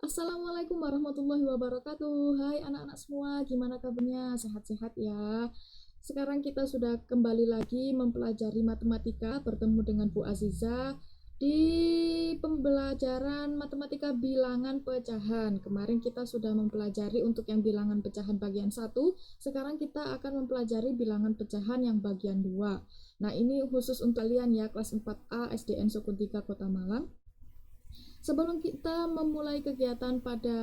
Assalamualaikum warahmatullahi wabarakatuh. Hai anak-anak semua, gimana kabarnya? Sehat-sehat ya. Sekarang kita sudah kembali lagi mempelajari matematika bertemu dengan Bu Aziza di pembelajaran matematika bilangan pecahan. Kemarin kita sudah mempelajari untuk yang bilangan pecahan bagian 1. Sekarang kita akan mempelajari bilangan pecahan yang bagian 2. Nah, ini khusus untuk kalian ya kelas 4A SDN Suku 3 Kota Malang. Sebelum kita memulai kegiatan pada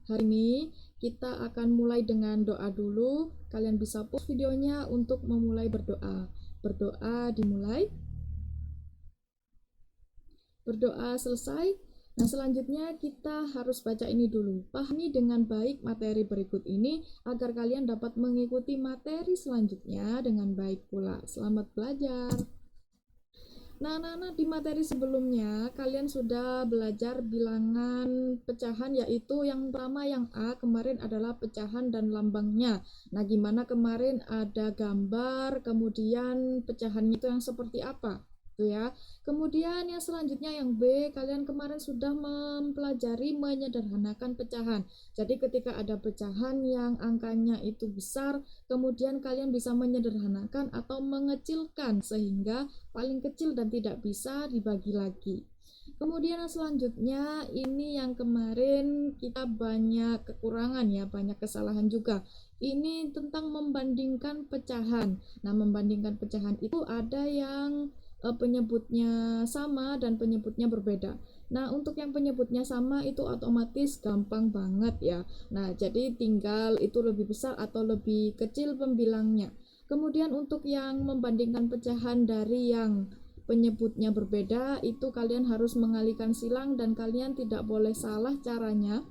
hari ini, kita akan mulai dengan doa dulu. Kalian bisa pause videonya untuk memulai berdoa. Berdoa dimulai. Berdoa selesai. Nah, selanjutnya kita harus baca ini dulu. Pahami dengan baik materi berikut ini agar kalian dapat mengikuti materi selanjutnya dengan baik pula. Selamat belajar. Nah, anak-anak, di materi sebelumnya kalian sudah belajar bilangan pecahan, yaitu yang pertama yang A kemarin adalah pecahan dan lambangnya. Nah, gimana kemarin ada gambar, kemudian pecahannya itu yang seperti apa? Tuh ya. Kemudian yang selanjutnya yang B, kalian kemarin sudah mempelajari menyederhanakan pecahan. Jadi ketika ada pecahan yang angkanya itu besar, kemudian kalian bisa menyederhanakan atau mengecilkan sehingga paling kecil dan tidak bisa dibagi lagi. Kemudian selanjutnya ini yang kemarin kita banyak kekurangan ya, banyak kesalahan juga. Ini tentang membandingkan pecahan. Nah, membandingkan pecahan itu ada yang penyebutnya sama dan penyebutnya berbeda. Nah, untuk yang penyebutnya sama itu otomatis gampang banget ya. Nah, jadi tinggal itu lebih besar atau lebih kecil pembilangnya. Kemudian untuk yang membandingkan pecahan dari yang penyebutnya berbeda, itu kalian harus mengalihkan silang dan kalian tidak boleh salah caranya.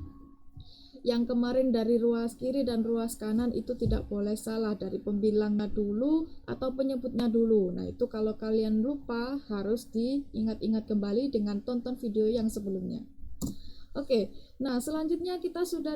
Yang kemarin dari ruas kiri dan ruas kanan itu tidak boleh salah, dari pembilangnya dulu atau penyebutnya dulu. Nah, itu kalau kalian lupa harus diingat-ingat kembali dengan tonton video yang sebelumnya. Oke, nah selanjutnya kita sudah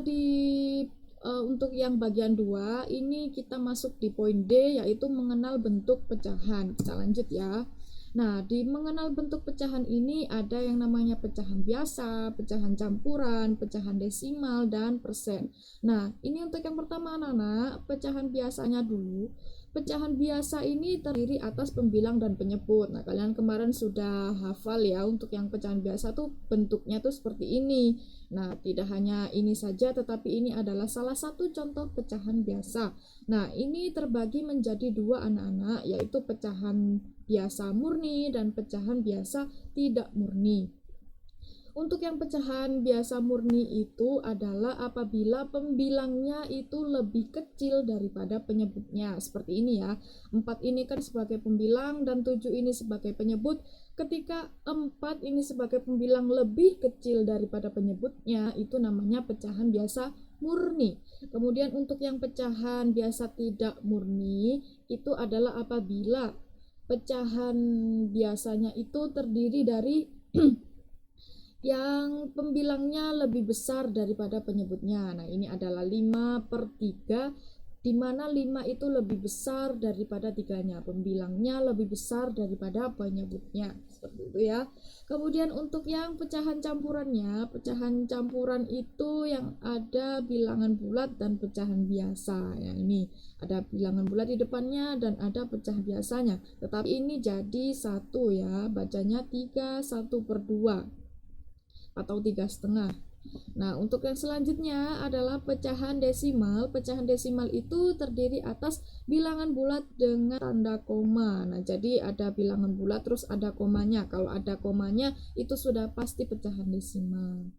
untuk yang bagian 2 ini kita masuk di poin D, yaitu mengenal bentuk pecahan. Kita lanjut ya. Nah, di mengenal bentuk pecahan ini ada yang namanya pecahan biasa, pecahan campuran, pecahan desimal, dan persen. Nah, ini untuk yang pertama anak-anak, pecahan biasanya dulu. Pecahan biasa ini terdiri atas pembilang dan penyebut. Nah, kalian kemarin sudah hafal ya, untuk yang pecahan biasa tuh bentuknya tuh seperti ini. Nah, tidak hanya ini saja, tetapi ini adalah salah satu contoh pecahan biasa. Nah, ini terbagi menjadi dua anak-anak, yaitu pecahan biasa murni dan pecahan biasa tidak murni. Untuk yang pecahan biasa murni itu adalah apabila pembilangnya itu lebih kecil daripada penyebutnya. Seperti ini ya. 4 ini kan sebagai pembilang dan 7 ini sebagai penyebut. Ketika 4 ini sebagai pembilang lebih kecil daripada penyebutnya, itu namanya pecahan biasa murni. Kemudian untuk yang pecahan biasa tidak murni, itu adalah apabila pecahan biasanya itu terdiri dari yang pembilangnya lebih besar daripada penyebutnya. Nah, ini adalah 5/3, di mana 5 itu lebih besar daripada 3-nya. Pembilangnya lebih besar daripada penyebutnya. Seperti itu ya. Kemudian untuk yang pecahan campurannya, pecahan campuran itu yang ada bilangan bulat dan pecahan biasa. Ya, ini ada bilangan bulat di depannya dan ada pecahan biasanya. Tetapi ini jadi satu ya, bacanya 3/1/2 atau 3,5. Nah, untuk yang selanjutnya adalah pecahan desimal. Pecahan desimal itu terdiri atas bilangan bulat dengan tanda koma. Nah, jadi ada bilangan bulat terus ada komanya. Kalau ada komanya itu sudah pasti pecahan desimal.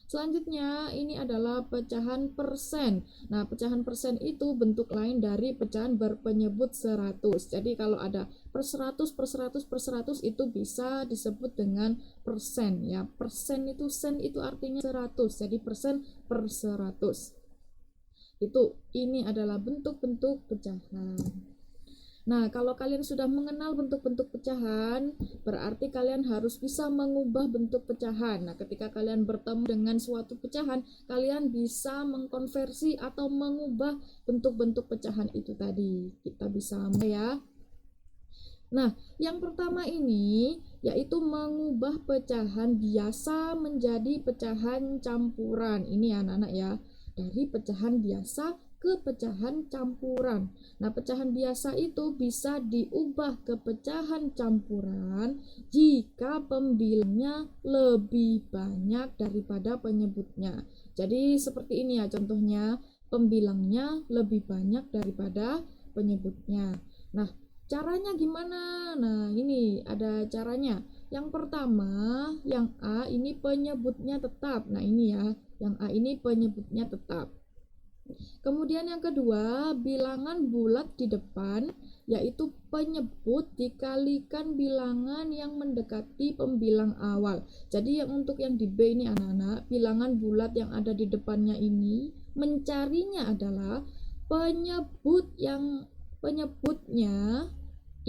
Selanjutnya ini adalah pecahan persen. Nah, pecahan persen itu bentuk lain dari pecahan berpenyebut 100. Jadi kalau ada per 100, per 100, per 100 itu bisa disebut dengan persen ya. Persen itu sen itu artinya 100. Jadi persen per 100. Ini adalah bentuk-bentuk pecahan. Nah, kalau kalian sudah mengenal bentuk-bentuk pecahan, berarti kalian harus bisa mengubah bentuk pecahan. Nah, ketika kalian bertemu dengan suatu pecahan, kalian bisa mengkonversi atau mengubah bentuk-bentuk pecahan itu tadi. Kita bisa ya. Nah, yang pertama ini yaitu mengubah pecahan biasa menjadi pecahan campuran. Ini anak-anak ya, dari pecahan biasa ke pecahan campuran. Nah, pecahan biasa itu bisa diubah ke pecahan campuran jika pembilangnya lebih banyak daripada penyebutnya. Jadi seperti ini ya contohnya, pembilangnya lebih banyak daripada penyebutnya. Nah, caranya gimana? Nah, ini ada caranya. Yang pertama, yang A ini penyebutnya tetap. Nah, ini ya, yang A ini penyebutnya tetap. Kemudian yang kedua, bilangan bulat di depan, yaitu penyebut dikalikan bilangan yang mendekati pembilang awal. Jadi yang untuk yang di B ini anak-anak, bilangan bulat yang ada di depannya ini, mencarinya adalah penyebutnya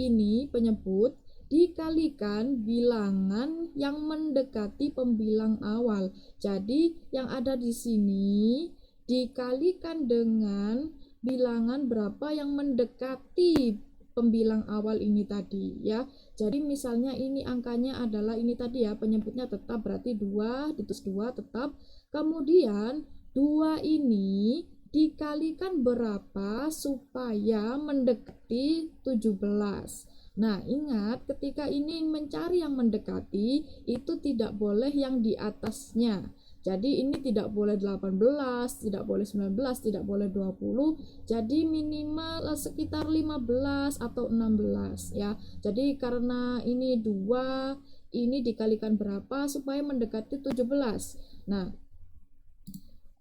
ini penyebut dikalikan bilangan yang mendekati pembilang awal. Jadi yang ada di sini dikalikan dengan bilangan berapa yang mendekati pembilang awal ini tadi ya. Jadi misalnya ini angkanya adalah ini tadi ya, penyebutnya tetap berarti 2 ditulis 2 tetap. Kemudian 2 ini dikalikan berapa supaya mendekati 17. Nah, ingat ketika ini mencari yang mendekati itu tidak boleh yang di atasnya. Jadi ini tidak boleh 18, tidak boleh 19, tidak boleh 20. Jadi minimal sekitar 15 atau 16 ya. Jadi karena ini 2, ini dikalikan berapa supaya mendekati 17. Nah,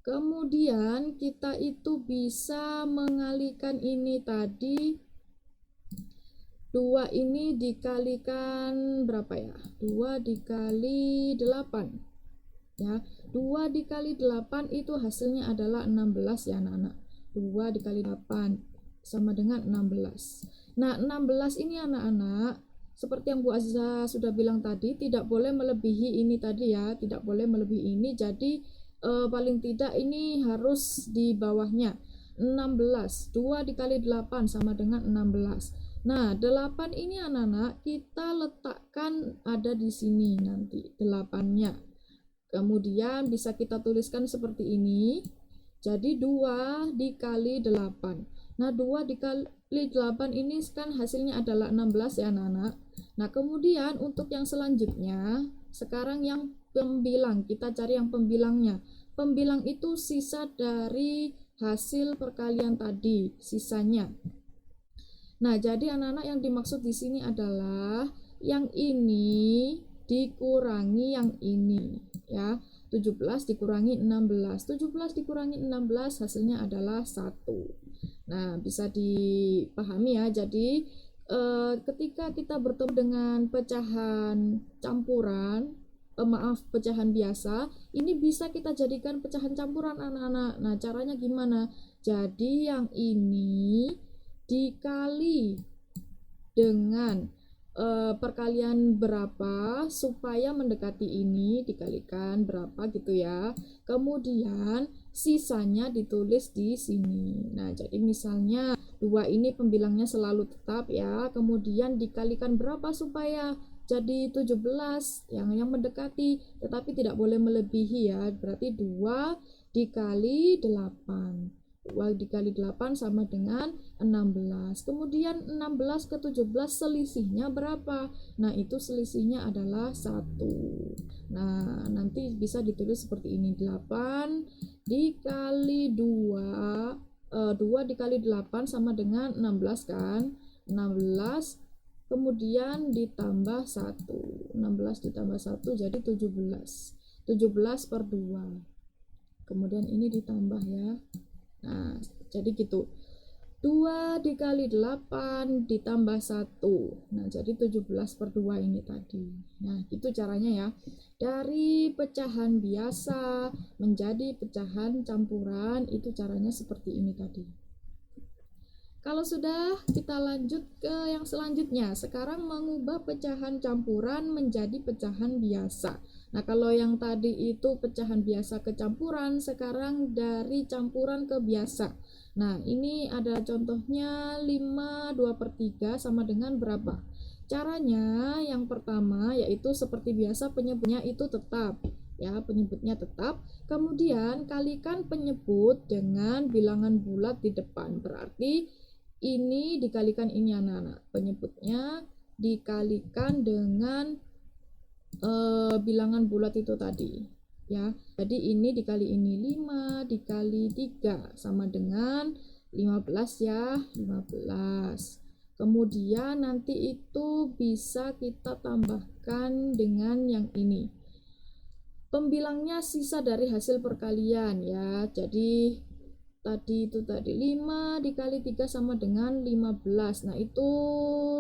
kemudian kita itu bisa mengalihkan ini tadi 2 ini dikalikan berapa ya? 2 dikali 8 ya. 2 dikali 8 itu hasilnya adalah 16 ya anak-anak. 2 dikali 8 sama dengan 16. Nah, 16 ini anak-anak seperti yang Bu Aziza sudah bilang tadi, tidak boleh melebihi ini tadi ya, tidak boleh melebihi ini. Jadi paling tidak ini harus di bawahnya 16. 2 dikali 8 sama dengan 16. Nah, 8 ini anak-anak kita letakkan ada di sini nanti 8-nya. Kemudian bisa kita tuliskan seperti ini. Jadi 2 dikali 8. Nah, 2 dikali 8 ini kan hasilnya adalah 16 ya anak-anak. Nah, kemudian untuk yang selanjutnya, sekarang yang pembilang, kita cari yang pembilangnya. Pembilang itu sisa dari hasil perkalian tadi, sisanya. Nah, jadi anak-anak yang dimaksud di sini adalah yang ini dikurangi yang ini ya. 17 dikurangi 16. 17 dikurangi 16 hasilnya adalah 1. Nah, bisa dipahami ya. Jadi ketika kita bertemu dengan pecahan campuran, pecahan biasa, ini bisa kita jadikan pecahan campuran anak-anak. Nah, caranya gimana? Jadi yang ini dikali dengan perkalian berapa supaya mendekati ini dikalikan berapa gitu ya. Kemudian sisanya ditulis di sini. Nah, jadi misalnya 2 ini pembilangnya selalu tetap ya. Kemudian dikalikan berapa supaya jadi 17 yang mendekati, tetapi tidak boleh melebihi ya. Berarti 2 dikali 8. 2 dikali 8 sama dengan 16. Kemudian 16 ke 17 selisihnya berapa? Nah, itu selisihnya adalah 1. Nah, nanti bisa ditulis seperti ini. 8 dikali 2, 2 dikali 8 sama dengan 16 kan? 16 kemudian ditambah 1. 16 ditambah 1 jadi 17. 17 per 2. Kemudian ini ditambah ya. Nah, jadi gitu. 2 dikali 8 ditambah 1. Nah, jadi 17 per 2 ini tadi. Nah, itu caranya ya. Dari pecahan biasa menjadi pecahan campuran, itu caranya seperti ini tadi. Kalau sudah, kita lanjut ke yang selanjutnya. Sekarang mengubah pecahan campuran menjadi pecahan biasa. Nah, kalau yang tadi itu pecahan biasa ke campuran, sekarang dari campuran ke biasa. Nah, ini ada contohnya 5 2/3 sama dengan berapa? Caranya yang pertama yaitu seperti biasa penyebutnya itu tetap. Ya, penyebutnya tetap, kemudian kalikan penyebut dengan bilangan bulat di depan. Berarti ini dikalikan ini anak-anak. Penyebutnya dikalikan dengan bilangan bulat itu tadi. Ya, jadi ini dikali ini 5 dikali 3 sama dengan 15 ya, 15. Kemudian nanti itu bisa kita tambahkan dengan yang ini. Pembilangnya sisa dari hasil perkalian ya. Jadi tadi 5 dikali 3 sama dengan 15. Nah, itu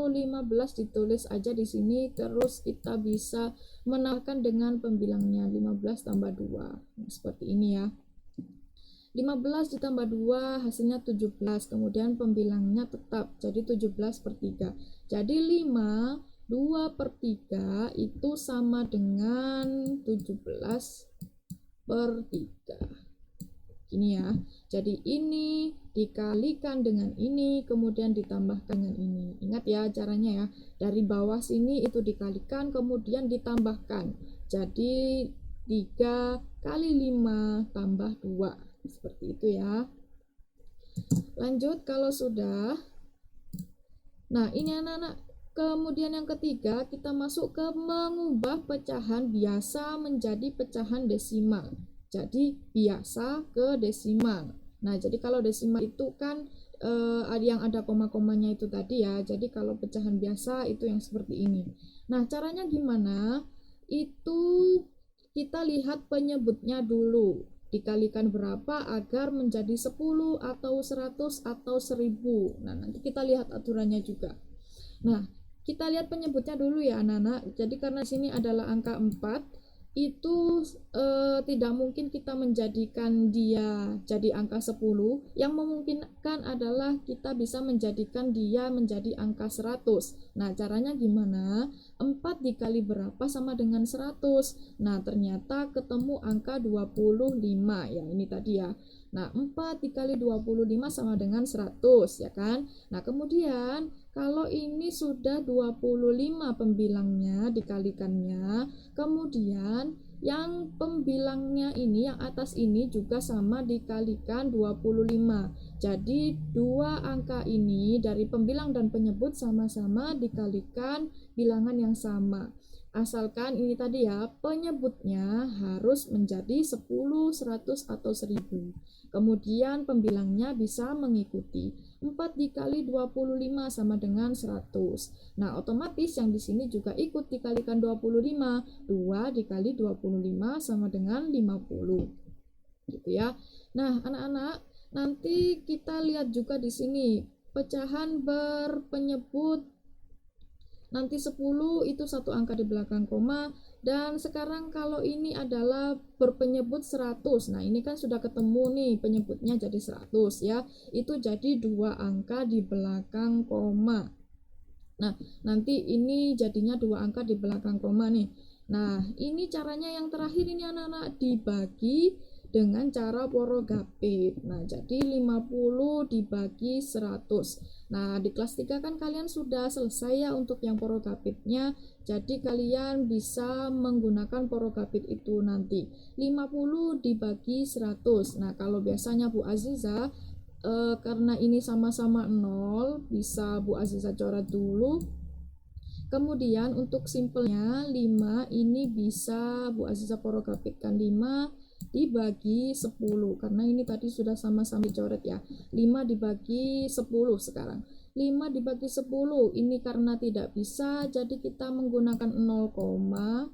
15 ditulis aja di sini, terus kita bisa menambahkan dengan pembilangnya 15 tambah 2. Nah, seperti ini ya. 15 ditambah 2 hasilnya 17. Kemudian pembilangnya tetap. Jadi 17 per 3. Jadi 5 2 per 3 itu sama dengan 17 per 3. Ini ya. Jadi ini dikalikan dengan ini, kemudian ditambahkan dengan ini. Ingat ya caranya ya. Dari bawah sini itu dikalikan, kemudian ditambahkan. Jadi 3 kali 5 tambah 2. Seperti itu ya. Lanjut kalau sudah. Nah, ini anak-anak. Kemudian yang ketiga, kita masuk ke mengubah pecahan biasa menjadi pecahan desimal. Jadi biasa ke desimal. Nah, jadi kalau desimal itu kan yang ada koma-komanya itu tadi ya. Jadi kalau pecahan biasa itu yang seperti ini. Nah, caranya gimana? Itu kita lihat penyebutnya dulu. Dikalikan berapa agar menjadi 10 atau 100 atau 1000. Nah, nanti kita lihat aturannya juga. Nah, kita lihat penyebutnya dulu ya anak-anak. Jadi karena sini adalah angka 4, itu tidak mungkin kita menjadikan dia jadi angka 10. Yang memungkinkan adalah kita bisa menjadikan dia menjadi angka 100. Nah, caranya gimana? 4 dikali berapa sama dengan 100? Nah, ternyata ketemu angka 25 ya, ini tadi ya. Nah, 4 dikali 25 sama dengan 100 ya kan? Nah, kemudian kalau ini sudah 25 pembilangnya dikalikannya, kemudian yang pembilangnya ini, yang atas ini juga sama dikalikan 25. Jadi dua angka ini dari pembilang dan penyebut sama-sama dikalikan bilangan yang sama. Asalkan ini tadi ya, penyebutnya harus menjadi 10, 100, atau 1000. Kemudian pembilangnya bisa mengikuti. 4 dikali 25 sama dengan 100. Nah, otomatis yang di sini juga ikut dikalikan 25. 2 dikali 25 sama dengan 50. Gitu ya. Nah, anak-anak, nanti kita lihat juga di sini pecahan berpenyebut. Nanti 10 itu satu angka di belakang koma, dan sekarang kalau ini adalah berpenyebut 100. Nah, ini kan sudah ketemu nih penyebutnya jadi 100 ya. Itu jadi dua angka di belakang koma. Nah, nanti ini jadinya dua angka di belakang koma nih. Nah, ini caranya yang terakhir ini anak-anak, dibagi dengan cara porogapit. Nah, jadi 50 dibagi 100. Nah, di kelas 3 kan kalian sudah selesai ya untuk yang porogapitnya. Jadi kalian bisa menggunakan porogapit itu nanti. 50 dibagi 100. Nah, kalau biasanya Bu Aziza karena ini sama-sama 0, bisa Bu Aziza coret dulu. Kemudian untuk simpelnya 5 ini bisa Bu Aziza porogapitkan 5 dibagi 10, karena ini tadi sudah sama-sama dicoret ya. 5 dibagi 10 sekarang. 5 dibagi 10 ini karena tidak bisa, jadi kita menggunakan 0,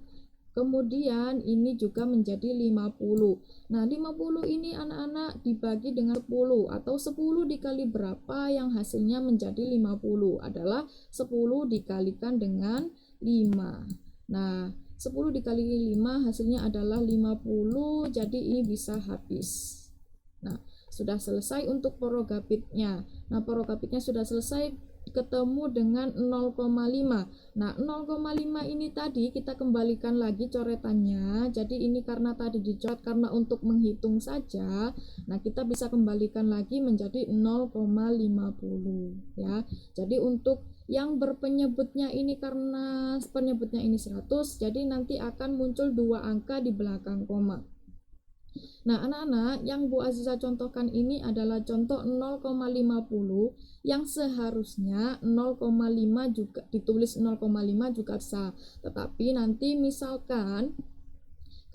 kemudian ini juga menjadi 50. Nah, 50 ini anak-anak dibagi dengan 10, atau 10 dikali berapa yang hasilnya menjadi 50 adalah 10 dikalikan dengan 5. Nah, 10 dikali 5 hasilnya adalah 50, jadi ini bisa habis. Nah, sudah selesai untuk porogapitnya. Nah, porogapitnya sudah selesai, ketemu dengan 0,5. Nah, 0,5 ini tadi kita kembalikan lagi coretannya. Jadi ini karena tadi dicoret karena untuk menghitung saja. Nah, kita bisa kembalikan lagi menjadi 0,50 ya. Jadi untuk yang berpenyebutnya ini karena penyebutnya ini 100, jadi nanti akan muncul 2 angka di belakang koma. Nah, anak-anak, yang Bu Aziza contohkan ini adalah contoh 0,50 yang seharusnya 0,5 juga ditulis 0,5 juga bisa. Tetapi nanti misalkan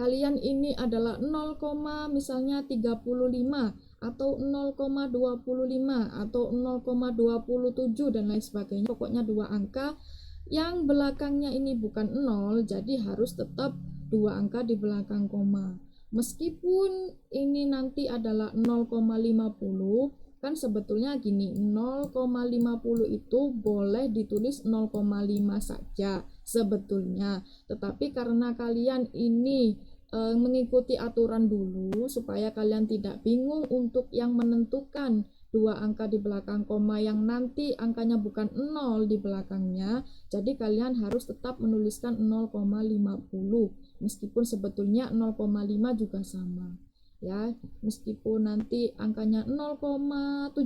kalian ini adalah 0, misalnya 35 atau 0,25 atau 0,27 dan lain sebagainya. Pokoknya 2 angka yang belakangnya ini bukan 0, jadi harus tetap 2 angka di belakang koma. Meskipun ini nanti adalah 0,50, kan sebetulnya gini, 0,50 itu boleh ditulis 0,5 saja sebetulnya. Tetapi karena kalian ini mengikuti aturan dulu supaya kalian tidak bingung untuk yang menentukan 2 angka di belakang koma yang nanti angkanya bukan 0 di belakangnya, jadi kalian harus tetap menuliskan 0,50 meskipun sebetulnya 0,5 juga sama ya. Meskipun nanti angkanya 0,70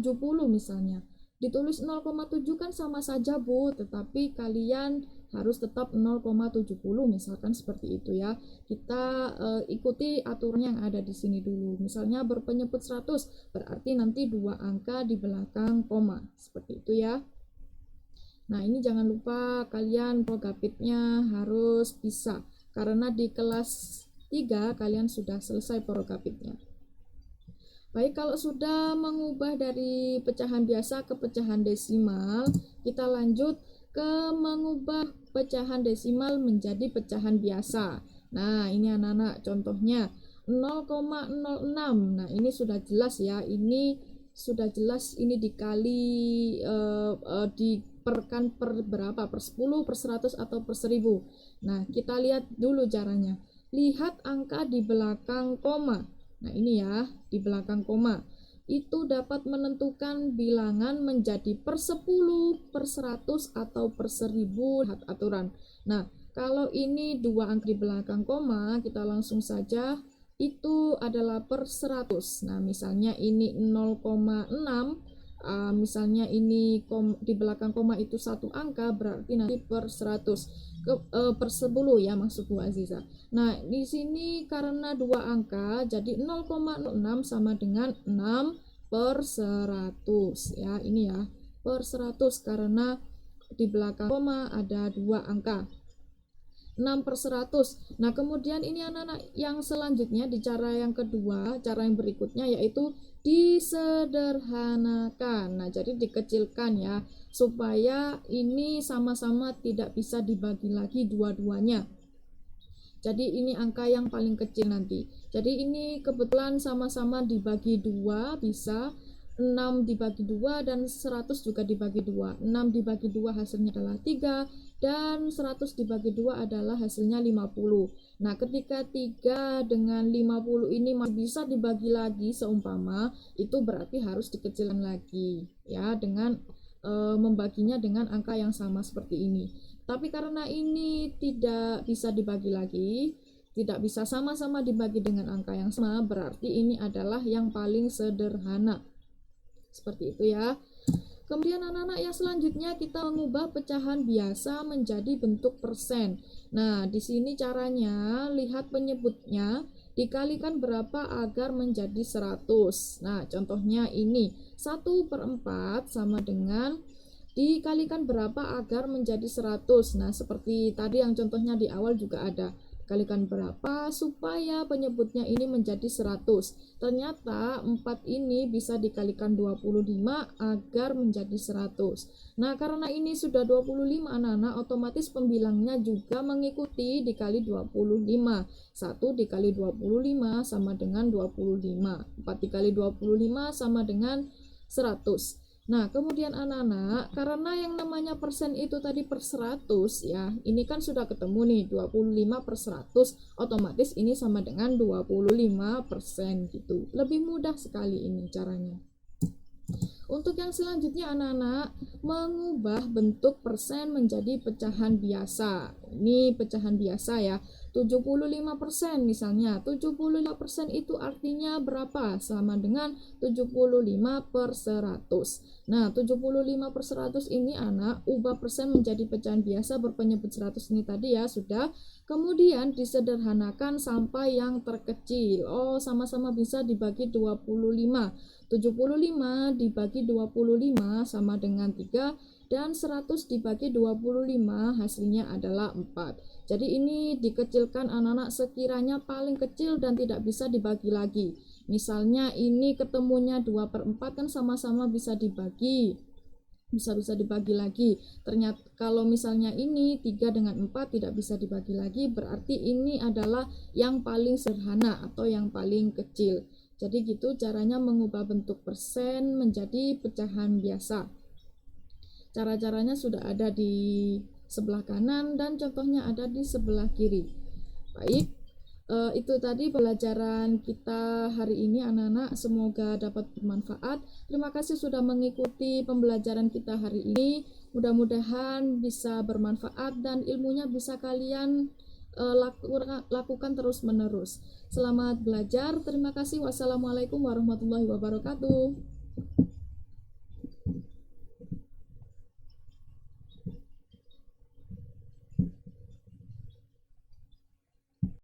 misalnya, ditulis 0,7 kan sama saja Bu, tetapi kalian harus tetap 0,70 misalkan seperti itu ya. Kita ikuti aturan yang ada di sini dulu. Misalnya berpenyebut 100 berarti nanti 2 angka di belakang koma seperti itu ya. Nah, ini jangan lupa kalian progapitnya harus bisa, karena di kelas 3 kalian sudah selesai progapitnya. Baik, kalau sudah mengubah dari pecahan biasa ke pecahan desimal, kita lanjut ke mengubah pecahan desimal menjadi pecahan biasa. Nah, ini anak-anak contohnya 0,06. Nah, ini sudah jelas ya. Ini sudah jelas ini dikali diperkan per berapa? Per 10, per 100 atau per 1000. Nah, kita lihat dulu caranya. Lihat angka di belakang koma. Nah, ini ya, di belakang koma. Itu dapat menentukan bilangan menjadi per 10, per 100 atau per 1000. Lihat aturan. Nah, kalau ini 2 angka di belakang koma, kita langsung saja itu adalah per 100. Nah, misalnya ini 0,6, misalnya ini di belakang koma itu 1 angka, berarti nanti per 100 per 10 ya maksud Bu Aziza. Nah, di sini karena 2 angka jadi 0,06 sama dengan 6 per 100 ya. Ini ya, per 100 karena di belakang koma ada 2 angka. 6 per 100. Nah, kemudian ini anak-anak yang selanjutnya di cara yang kedua, cara yang berikutnya yaitu disederhanakan. Nah, jadi dikecilkan ya, supaya ini sama-sama tidak bisa dibagi lagi dua-duanya. Jadi ini angka yang paling kecil nanti. Jadi ini kebetulan sama-sama dibagi 2 bisa. 6 dibagi 2 dan 100 juga dibagi 2. 6 dibagi 2 hasilnya adalah 3 dan 100 dibagi 2 adalah hasilnya 50. Nah, ketika 3 dengan 50 ini masih bisa dibagi lagi seumpama, itu berarti harus dikecilkan lagi ya dengan membaginya dengan angka yang sama seperti ini. Tapi karena ini tidak bisa dibagi lagi, tidak bisa sama-sama dibagi dengan angka yang sama, berarti ini adalah yang paling sederhana. Seperti itu ya. Kemudian anak-anak yang selanjutnya kita mengubah pecahan biasa menjadi bentuk persen. Nah, di sini caranya lihat penyebutnya dikalikan berapa agar menjadi 100. Nah, contohnya ini 1/4 sama dengan dikalikan berapa agar menjadi 100. Nah, seperti tadi yang contohnya di awal juga ada. Kalikan berapa supaya penyebutnya ini menjadi 100. Ternyata 4 ini bisa dikalikan 25 agar menjadi 100. Nah, karena ini sudah 25 anak-anak, otomatis pembilangnya juga mengikuti dikali 25. 1 dikali 25 sama dengan 25. 4 dikali 25 sama dengan 100. Nah, kemudian anak-anak, karena yang namanya persen itu tadi per 100 ya, ini kan sudah ketemu nih 25 per 100, otomatis ini sama dengan 25% gitu. Lebih mudah sekali ini caranya. Untuk yang selanjutnya anak-anak, mengubah bentuk persen menjadi pecahan biasa. Ini pecahan biasa ya. 75% misalnya. 75% itu artinya berapa? Sama dengan 75/100. Nah, 75/100 ini anak ubah persen menjadi pecahan biasa berpenyebut 100 ini tadi ya, sudah. Kemudian disederhanakan sampai yang terkecil. Oh, sama-sama bisa dibagi 25. 75 dibagi 25 sama dengan 3, dan 100 dibagi 25 hasilnya adalah 4. Jadi ini dikecilkan anak-anak sekiranya paling kecil dan tidak bisa dibagi lagi. Misalnya ini ketemunya 2/4 kan sama-sama bisa dibagi. Bisa dibagi lagi. Ternyata kalau misalnya ini 3 dengan 4 tidak bisa dibagi lagi, berarti ini adalah yang paling sederhana atau yang paling kecil. Jadi gitu caranya mengubah bentuk persen menjadi pecahan biasa. Cara-caranya sudah ada di sebelah kanan dan contohnya ada di sebelah kiri. Baik, itu tadi pelajaran kita hari ini anak-anak, semoga dapat bermanfaat. Terima kasih sudah mengikuti pembelajaran kita hari ini. Mudah-mudahan bisa bermanfaat dan ilmunya bisa kalian lakukan terus-menerus. Selamat belajar. Terima kasih. Wassalamualaikum warahmatullahi wabarakatuh.